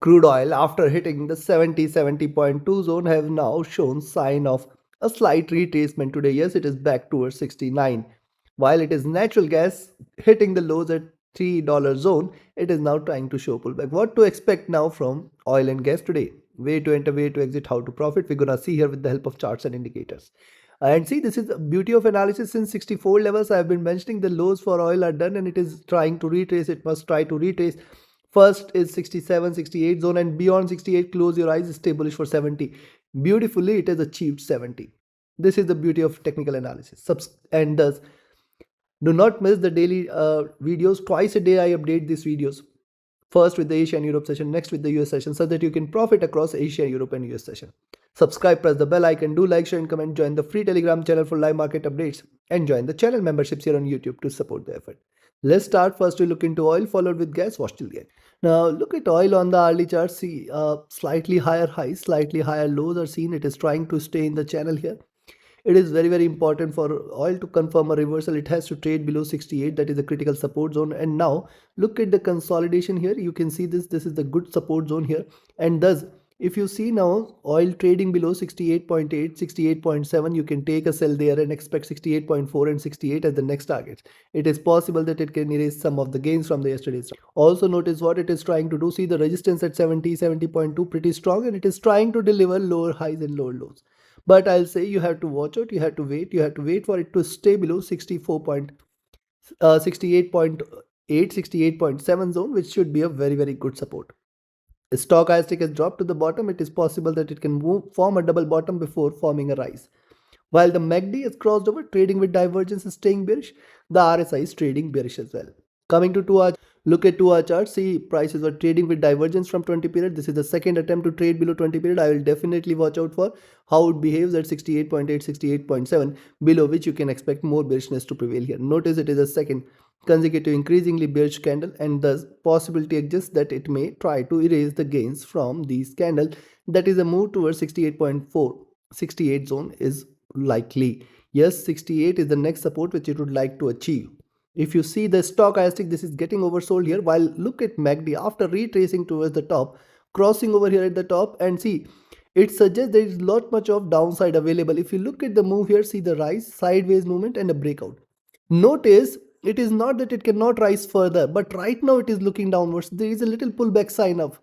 Crude oil, after hitting the 70.2 zone, have now shown sign of a slight retracement today. Yes, it is back towards 69. While it is natural gas hitting the lows at $3 zone, it is now trying to show pullback. What to expect now from oil and gas today? Way to enter, way to exit, how to profit. We're gonna see here with the help of charts and indicators. And see, this is the beauty of analysis. Since 64 levels, I have been mentioning the lows for oil are done and it is trying to retrace. It must try to retrace. First is 67, 68 zone, and beyond 68, close your eyes, stay bullish for 70. Beautifully, it has achieved 70. This is the beauty of technical analysis. And thus, do not miss the daily videos. Twice a day, I update these videos. First with the Asia and Europe session, next with the US session, so that you can profit across Asia, Europe, and US session. Subscribe, press the bell icon, do like, share, and comment. Join the free Telegram channel for live market updates, and join the channel memberships here on YouTube to support the effort. Let's start. First, we look into oil, followed with gas. Watch till the end. Now, look at oil on the hourly chart. See, slightly higher highs, slightly higher lows are seen. It is trying to stay in the channel here. It is very important for oil to confirm a reversal. It has to trade below 68. That is a critical support zone. And now look at the consolidation here. You can see this is the good support zone here. And thus, if you see now oil trading below 68.8, 68.7, you can take a sell there and expect 68.4 and 68 as the next targets. It is possible that it can erase some of the gains from the yesterday's. Also notice what it is trying to do. See the resistance at 70, 70.2 pretty strong, and it is trying to deliver lower highs and lower lows. But I'll say you have to watch out, you have to wait for it to stay below 68.8, 68.7 zone, which should be a very good support. Stochastic has dropped to the bottom. It is possible that it can form a double bottom before forming a rise. While the MACD has crossed over, trading with divergence is staying bearish. The RSI is trading bearish as well. Coming to 2 hour, look at 2 hour chart. See, prices were trading with divergence from 20 period. This is the second attempt to trade below 20 period. I will definitely watch out for how it behaves at 68.8, 68.7, below which you can expect more bearishness to prevail here. Notice it is a second consecutive increasingly bearish candle, and thus possibility exists that it may try to erase the gains from these candles. That is a move towards 68.4, 68 zone is likely. Yes, 68 is the next support which it would like to achieve. If you see the stochastic, this is getting oversold here, while look at MACD after retracing towards the top, crossing over here at the top, and see it suggests there is not much of downside available. If you look at the move here, see the rise, sideways movement, and a breakout. Notice it is not that it cannot rise further, but right now it is looking downwards. There is a little pullback sign of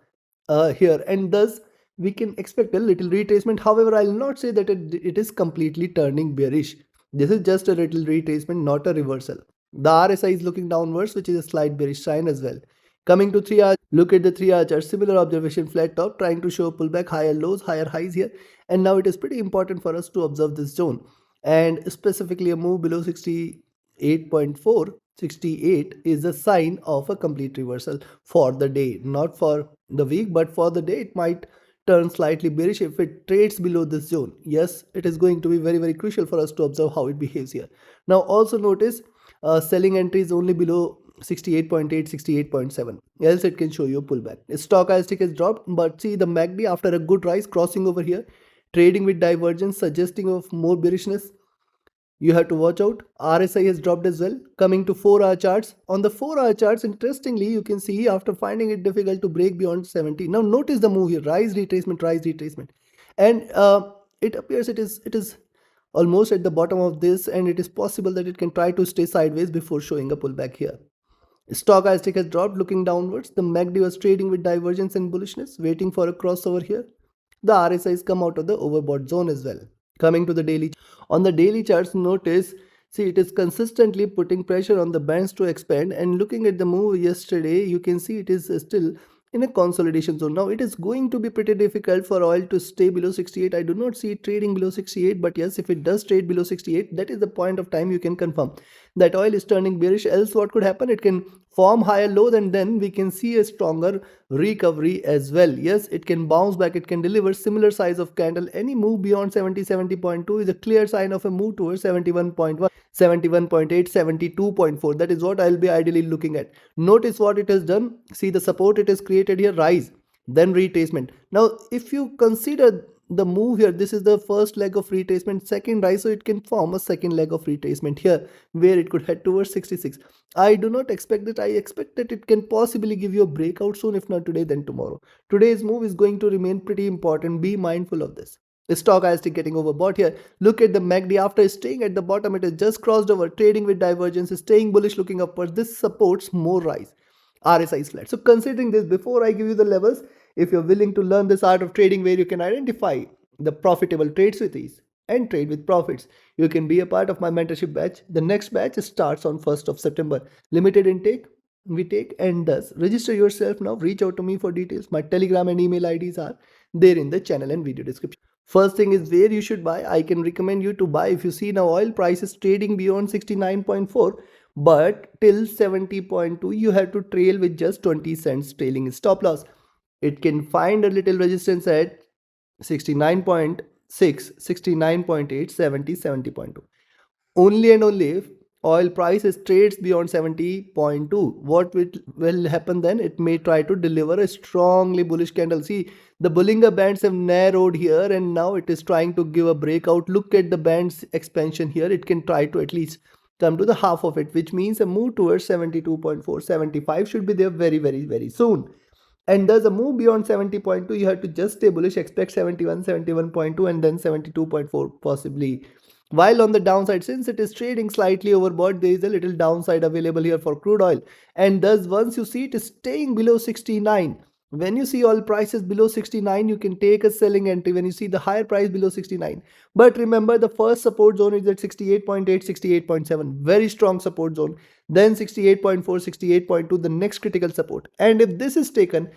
here, and thus we can expect a little retracement. However, I will not say that it is completely turning bearish. This is just a little retracement, not a reversal. The RSI is looking downwards, which is a slight bearish sign as well. Coming to 3 hours, look at the 3 hour chart. Similar observation, flat top, trying to show pullback, higher lows, higher highs here. And now it is pretty important for us to observe this zone. And specifically a move below 68.4, 68 is a sign of a complete reversal for the day. Not for the week, but for the day. It might turn slightly bearish if it trades below this zone. Yes, it is going to be very crucial for us to observe how it behaves here. Now also notice selling entries only below 68.8, 68.7, else it can show you a pullback. Stochastic has dropped, but see the MACD after a good rise crossing over here, trading with divergence suggesting of more bearishness. You have to watch out. RSI has dropped as well. Coming to 4 hour charts, on the 4 hour charts, interestingly you can see after finding it difficult to break beyond 70, now notice the move here, rise retracement, and it appears it is almost at the bottom of this, and it is possible that it can try to stay sideways before showing a pullback here. Stochastic has dropped, looking downwards. The MACD was trading with divergence and bullishness, waiting for a crossover here. The RSI has come out of the overbought zone as well. Coming to the daily, on the daily charts, notice, see it is consistently putting pressure on the bands to expand, and looking at the move yesterday, you can see it is still in a consolidation zone. Now it is going to be pretty difficult for oil to stay below 68. I do not see it trading below 68, but yes, if it does trade below 68, that is the point of time you can confirm that oil is turning bearish. Else what could happen? It can form higher lows, and then we can see a stronger recovery as well. Yes, it can bounce back, it can deliver similar size of candle. Any move beyond 70.2 is a clear sign of a move towards 71.1, 71.8, 72.4. That is what I'll be ideally looking at. Notice what it has done. See the support it has created here, rise, then retracement. Now if you consider the move here, this is the first leg of retracement, second rise, so it can form a second leg of retracement here where it could head towards 66. I do not expect that. I expect that it can possibly give you a breakout soon, if not today then tomorrow. Today's move is going to remain pretty important. Be mindful of this. The stochastic getting overbought here. Look at the MACD. After staying at the bottom, it has just crossed over, trading with divergence, staying bullish, looking upwards. This supports more rise. RSI is flat. So considering this, before I give you the levels, if you're willing to learn this art of trading where you can identify the profitable trades with ease and trade with profits, you can be a part of my mentorship batch. The next batch starts on 1st of September. Limited intake we take, and thus register yourself now. Reach out to me for details. My Telegram and email IDs are there in the channel and video description. First thing is where you should buy. I can recommend you to buy. If you see now, oil price is trading beyond 69.4, but till 70.2 you have to trail with just 20 cents trailing stop loss. It can find a little resistance at 69.6, 69.8, 70, 70.2. Only and only if oil prices trades beyond 70.2, what will happen then? It may try to deliver a strongly bullish candle. See, the Bollinger Bands have narrowed here and now it is trying to give a breakout. Look at the band's expansion here. It can try to at least come to the half of it, which means a move towards 72.4, 75 should be there very, very, very soon. And does a move beyond 70.2, you have to just stay bullish, expect 71, 71.2, and then 72.4 possibly. While on the downside, since it is trading slightly overbought, there is a little downside available here for crude oil. And thus, once you see it is staying below 69, when you see oil prices below 69, you can take a selling entry when you see the higher price below 69. But remember, the first support zone is at 68.8, 68.7, very strong support zone. Then 68.4, 68.2, the next critical support. And if this is taken,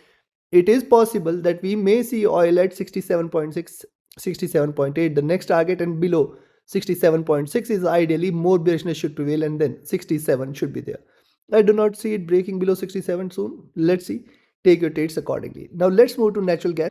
it is possible that we may see oil at 67.6, 67.8, the next target, and below 67.6 is ideally more bearishness should prevail, and then 67 should be there. I do not see it breaking below 67 soon. Let's see. Take your trades accordingly. Now let's move to natural gas.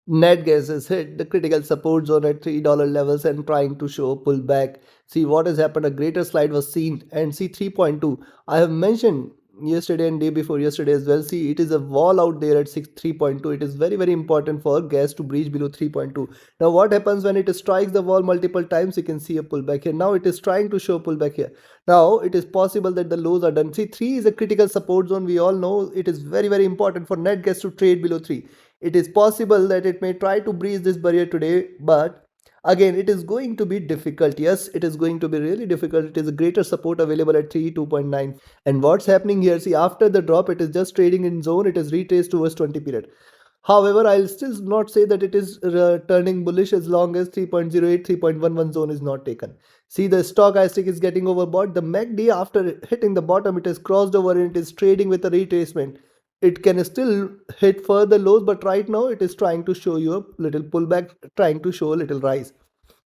Net gas has hit the critical support zone at $3 levels and trying to show pullback. See what has happened. A greater slide was seen, and see 3.2. I have mentioned yesterday and day before yesterday as well. See, it is a wall out there at 3.2. It is very, very important for gas to breach below 3.2. Now what happens when it strikes the wall multiple times? You can see a pullback here. Now it is trying to show pullback here. Now it is possible that the lows are done. See, 3 is a critical support zone. We all know it is very, very important for net gas to trade below 3. It is possible that it may try to breach this barrier today, but again, it is going to be difficult. Yes, it is going to be really difficult. It is a greater support available at 3, 2.9. And what's happening here? See, after the drop, it is just trading in zone. It is retraced towards 20 period. However, I'll still not say that it is turning bullish as long as 3.08, 3.11 zone is not taken. See, the stochastic is getting overbought. The MACD, after hitting the bottom, it has crossed over and it is trading with a retracement. It can still hit further lows, but right now it is trying to show you a little pullback, trying to show a little rise.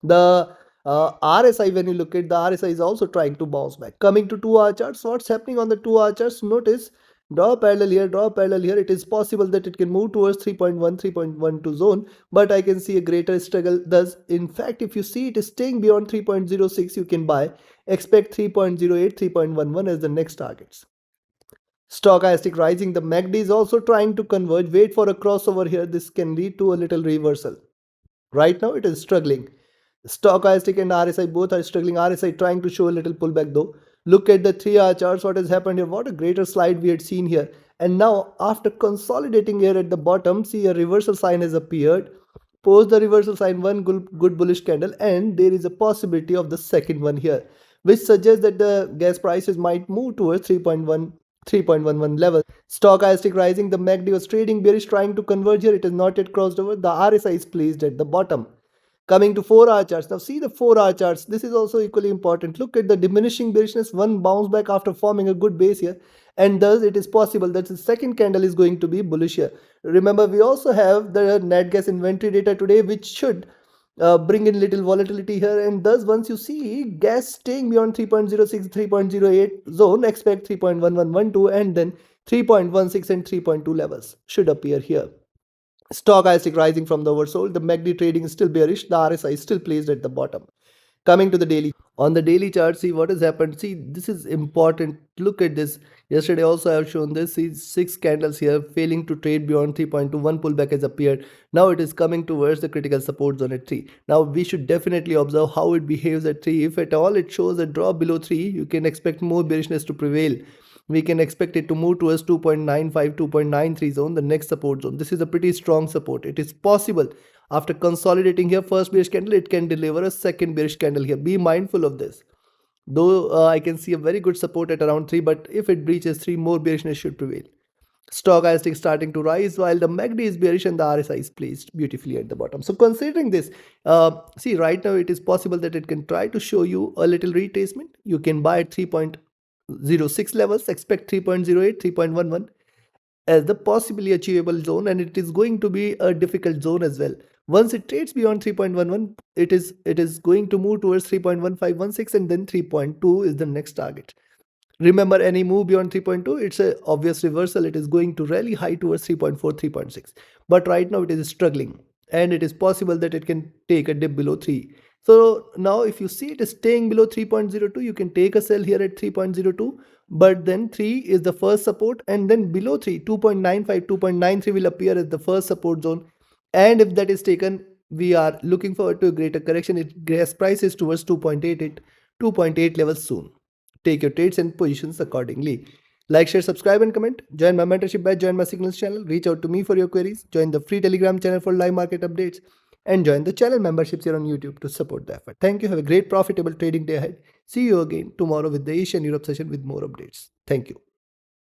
The RSI, when you look at the RSI, is also trying to bounce back. Coming to 2 hour charts, what's happening on the 2 hour charts? Notice draw parallel here, draw parallel here. It is possible that it can move towards 3.1, 3.12 zone, but I can see a greater struggle. Thus, in fact, if you see it is staying beyond 3.06, you can buy. Expect 3.08, 3.11 as the next targets. Stochastic rising, the MACD is also trying to converge. Wait for a crossover here. This can lead to a little reversal. Right now it is struggling. Stochastic and RSI both are struggling. RSI trying to show a little pullback though. Look at the 3-hour charts. What has happened here? What a greater slide we had seen here. And now after consolidating here at the bottom, see, a reversal sign has appeared. Post the reversal sign, one good bullish candle, and there is a possibility of the second one here, which suggests that the gas prices might move towards 3.1, 3.11 level. Stochastic rising, the MACD was trading bearish, trying to converge here. It has not yet crossed over. The RSI is placed at the bottom. Coming to 4-hour charts. Now see the 4-hour charts. This is also equally important. Look at the diminishing bearishness. One bounce back after forming a good base here. And thus it is possible that the second candle is going to be bullish here. Remember, we also have the net gas inventory data today, which should bring in little volatility here, and thus once you see gas staying beyond 3.06, 3.08 zone, expect 3.1112 and then 3.16 and 3.2 levels should appear here. Stochastic rising from the oversold, the MACD trading is still bearish, the RSI is still placed at the bottom. Coming to the daily, on the daily chart, see what has happened. See, this is important. Look at this. Yesterday also I have shown this. See, six candles here failing to trade beyond 3.21 pullback has appeared. Now it is coming towards the critical support zone at 3. Now we should definitely observe how it behaves at 3. If at all it shows a drop below 3, you can expect more bearishness to prevail. We can expect it to move towards 2.95, 2.93 zone, the next support zone. This is a pretty strong support. It is possible after consolidating here first bearish candle, it can deliver a second bearish candle here. Be mindful of this. Though I can see a very good support at around 3, but if it breaches 3, more bearishness should prevail. Stochastic starting to rise while the MACD is bearish and the RSI is placed beautifully at the bottom. So considering this, see right now it is possible that it can try to show you a little retracement. You can buy at 3.06 levels, expect 3.08, 3.11 as the possibly achievable zone, and it is going to be a difficult zone as well. Once it trades beyond 3.11, it is going to move towards 3.1516, and then 3.2 is the next target. Remember, any move beyond 3.2, it's a obvious reversal. It is going to rally high towards 3.4, 3.6. But right now it is struggling, and it is possible that it can take a dip below 3. So now if you see it is staying below 3.02, you can take a sell here at 3.02. But then 3 is the first support, and then below 3, 2.95, 2.93 will appear as the first support zone. And if that is taken, we are looking forward to a greater correction. Gas prices towards 2.88, 2.8 levels soon. Take your trades and positions accordingly. Like, share, subscribe, and comment. Join my mentorship batch, join my signals channel. Reach out to me for your queries. Join the free Telegram channel for live market updates. And join the channel memberships here on YouTube to support the effort. Thank you. Have a great profitable trading day ahead. See you again tomorrow with the Asian Europe session with more updates. Thank you.